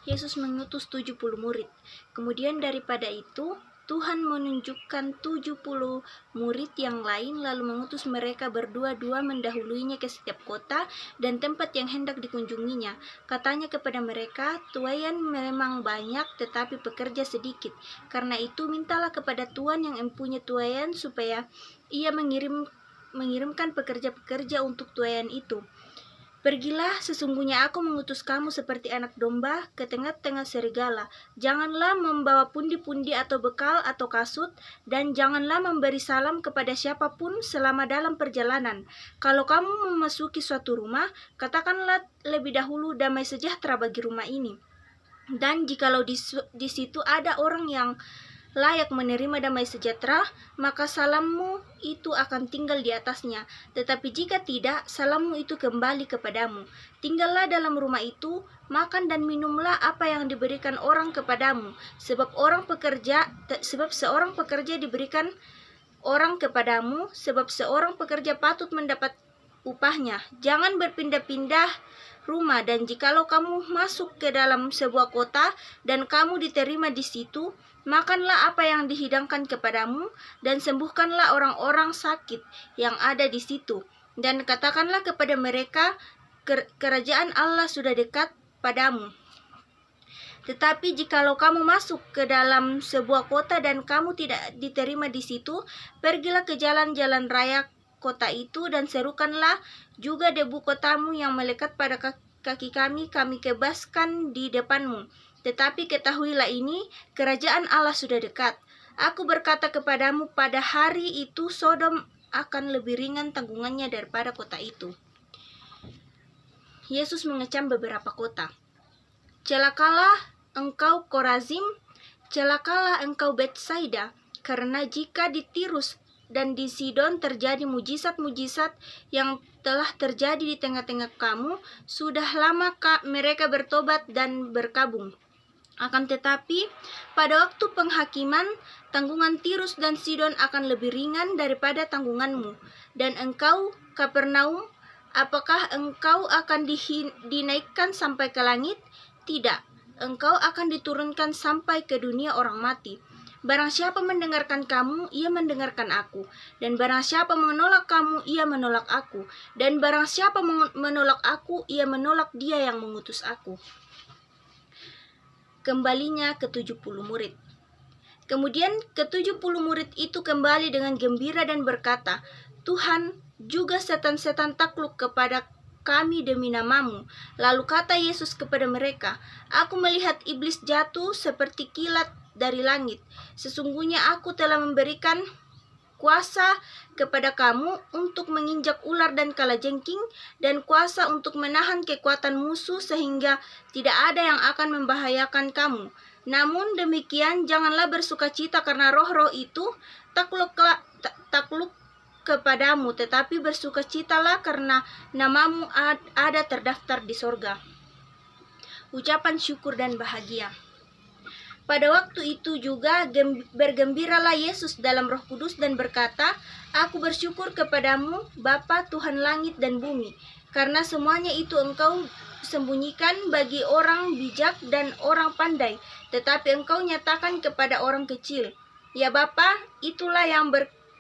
Yesus mengutus 70 murid. Kemudian daripada itu, Tuhan menunjukkan 70 murid yang lain lalu mengutus mereka berdua-dua mendahuluinya ke setiap kota dan tempat yang hendak dikunjunginya. Katanya kepada mereka, tuaian memang banyak tetapi pekerja sedikit. Karena itu mintalah kepada Tuhan yang mempunyai tuaian supaya ia mengirimkan pekerja-pekerja untuk tuaian itu. Pergilah, sesungguhnya aku mengutus kamu seperti anak domba ke tengah-tengah serigala. Janganlah membawa pundi-pundi atau bekal atau kasut, dan janganlah memberi salam kepada siapapun selama dalam perjalanan. Kalau kamu memasuki suatu rumah, katakanlah lebih dahulu damai sejahtera bagi rumah ini. Dan jikalau di situ ada orang yang layak menerima damai sejahtera, maka salammu itu akan tinggal di atasnya. Tetapi jika tidak, salammu itu kembali kepadamu. Tinggallah dalam rumah itu, makan dan minumlah apa yang diberikan orang kepadamu, sebab seorang pekerja diberikan orang kepadamu, sebab seorang pekerja patut mendapat upahnya. Jangan berpindah-pindah rumah, dan jikalau kamu masuk ke dalam sebuah kota dan kamu diterima di situ, makanlah apa yang dihidangkan kepadamu dan sembuhkanlah orang-orang sakit yang ada di situ. Dan katakanlah kepada mereka, kerajaan Allah sudah dekat padamu. Tetapi jikalau kamu masuk ke dalam sebuah kota dan kamu tidak diterima di situ, pergilah ke jalan-jalan raya kota itu dan serukanlah juga debu kotamu yang melekat pada kaki kami kebaskan di depanmu. Tetapi ketahuilah ini, kerajaan Allah sudah dekat. Aku berkata kepadamu, pada hari itu Sodom akan lebih ringan tanggungannya daripada kota itu. Yesus mengecam beberapa kota. Celakalah engkau Korazim, celakalah engkau Betsaida, karena jika di Tirus dan di Sidon terjadi mujizat-mujizat yang telah terjadi di tengah-tengah kamu, sudah lama mereka bertobat dan berkabung. Akan tetapi, pada waktu penghakiman, tanggungan Tirus dan Sidon akan lebih ringan daripada tanggunganmu. Dan engkau, Kapernaum, apakah engkau akan dinaikkan sampai ke langit? Tidak, engkau akan diturunkan sampai ke dunia orang mati. Barang siapa mendengarkan kamu, ia mendengarkan aku. Dan barang siapa menolak kamu, ia menolak aku. Dan barang siapa menolak aku, ia menolak dia yang mengutus aku. Kembalinya ke-70 murid. Kemudian ke-70 murid itu kembali dengan gembira dan berkata, Tuhan, juga setan-setan takluk kepada kami demi namamu. Lalu kata Yesus kepada mereka, aku melihat iblis jatuh seperti kilat dari langit. Sesungguhnya aku telah memberikan kuasa kepada kamu untuk menginjak ular dan kalajengking, dan kuasa untuk menahan kekuatan musuh sehingga tidak ada yang akan membahayakan kamu. Namun demikian, janganlah bersukacita karena roh-roh itu takluk kepadamu, tetapi bersukacitalah karena namamu ada terdaftar di sorga. Ucapan syukur dan bahagia. Pada waktu itu juga bergembiralah Yesus dalam Roh Kudus dan berkata, aku bersyukur kepadamu, Bapa Tuhan langit dan bumi, karena semuanya itu engkau sembunyikan bagi orang bijak dan orang pandai, tetapi engkau nyatakan kepada orang kecil. Ya Bapa, itulah yang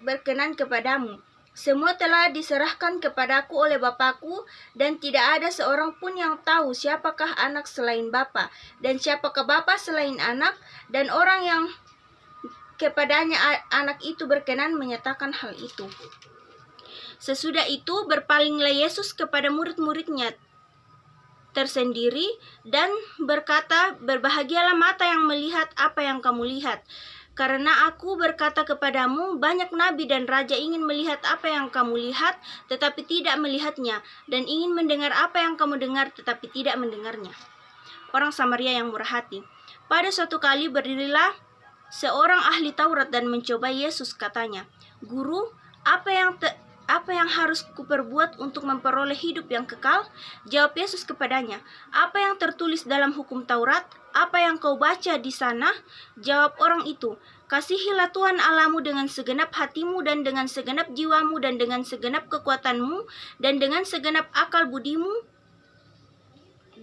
berkenan kepadamu. Semua telah diserahkan kepadaku oleh Bapakku, dan tidak ada seorang pun yang tahu siapakah anak selain Bapa, dan siapakah Bapa selain anak, dan orang yang kepadanya anak itu berkenan menyatakan hal itu. Sesudah itu berpalinglah Yesus kepada murid-muridnya tersendiri dan berkata, berbahagialah mata yang melihat apa yang kamu lihat. Karena aku berkata kepadamu, banyak nabi dan raja ingin melihat apa yang kamu lihat, tetapi tidak melihatnya, dan ingin mendengar apa yang kamu dengar, tetapi tidak mendengarnya. Orang Samaria yang murah hati. Pada suatu kali berdirilah seorang ahli Taurat dan mencoba Yesus, katanya, Guru, apa yang harus kuperbuat untuk memperoleh hidup yang kekal? Jawab Yesus kepadanya, apa yang tertulis dalam hukum Taurat? Apa yang kau baca di sana? Jawab orang itu, kasihilah Tuhan Allahmu dengan segenap hatimu dan dengan segenap jiwamu dan dengan segenap kekuatanmu dan dengan segenap akal budimu,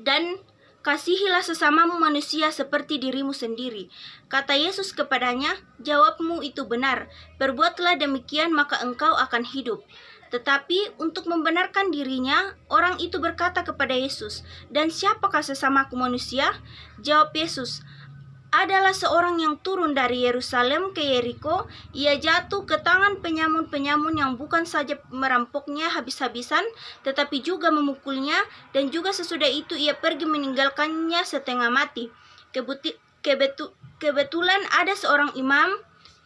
dan "Kasihilah sesamamu manusia seperti dirimu sendiri." Kata Yesus kepadanya, "Jawabmu itu benar. Perbuatlah demikian maka engkau akan hidup." Tetapi untuk membenarkan dirinya, orang itu berkata kepada Yesus, "Dan siapakah sesamaku manusia?" Jawab Yesus, "Adalah seorang yang turun dari Yerusalem ke Yeriko. Ia jatuh ke tangan penyamun-penyamun yang bukan saja merampoknya habis-habisan, tetapi juga memukulnya, dan juga sesudah itu ia pergi meninggalkannya setengah mati. Kebetulan ada seorang imam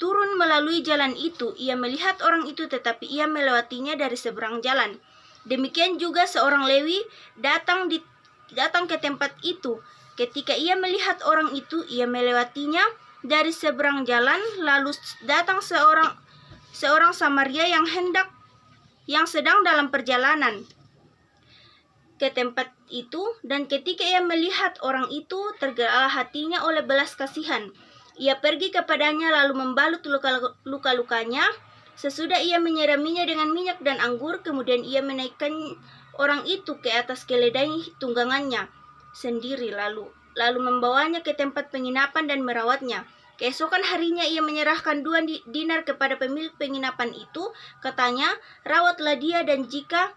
turun melalui jalan itu. Ia melihat orang itu, tetapi ia melewatinya dari seberang jalan. Demikian juga seorang Lewi datang ke tempat itu. Ketika ia melihat orang itu, ia melewatinya dari seberang jalan. Lalu datang seorang Samaria yang sedang dalam perjalanan ke tempat itu, dan ketika ia melihat orang itu, tergeraklah hatinya oleh belas kasihan. Ia pergi kepadanya lalu membalut luka-lukanya. Sesudah ia menyiraminya dengan minyak dan anggur, kemudian ia menaikkan orang itu ke atas keledai tunggangannya sendiri, lalu membawanya ke tempat penginapan dan merawatnya. Keesokan harinya ia menyerahkan 2 dinar kepada pemilik penginapan itu. Katanya, "Rawatlah dia, dan jika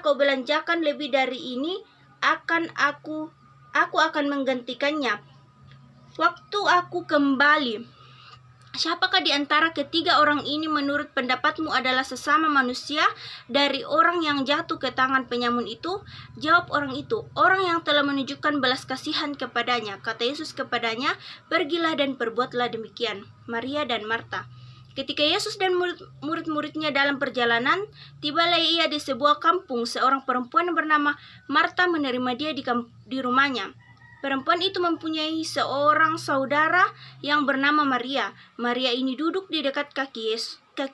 kau belanjakan lebih dari ini, aku akan menggantikannya waktu aku kembali." Siapakah di antara ketiga orang ini menurut pendapatmu adalah sesama manusia dari orang yang jatuh ke tangan penyamun itu? Jawab orang itu, "Orang yang telah menunjukkan belas kasihan kepadanya." Kata Yesus kepadanya, "Pergilah dan perbuatlah demikian." Maria dan Marta. Ketika Yesus dan murid-muridnya dalam perjalanan, tibalah ia di sebuah kampung. Seorang perempuan bernama Marta menerima dia di rumahnya. Perempuan itu mempunyai seorang saudara yang bernama Maria. Maria ini duduk di dekat kaki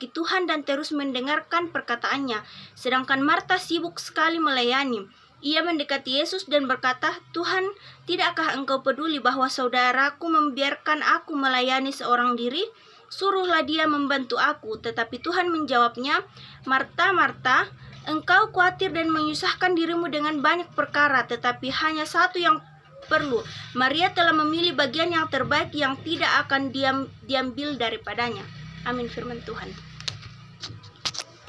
Tuhan dan terus mendengarkan perkataannya. Sedangkan Marta sibuk sekali melayani. Ia mendekati Yesus dan berkata, "Tuhan, tidakkah engkau peduli bahwa saudaraku membiarkan aku melayani seorang diri? Suruhlah dia membantu aku." Tetapi Tuhan menjawabnya, "Marta, Marta, engkau khawatir dan menyusahkan dirimu dengan banyak perkara, tetapi hanya satu yang perlu. Maria telah memilih bagian yang terbaik yang tidak akan diambil daripadanya." Amin, firman Tuhan.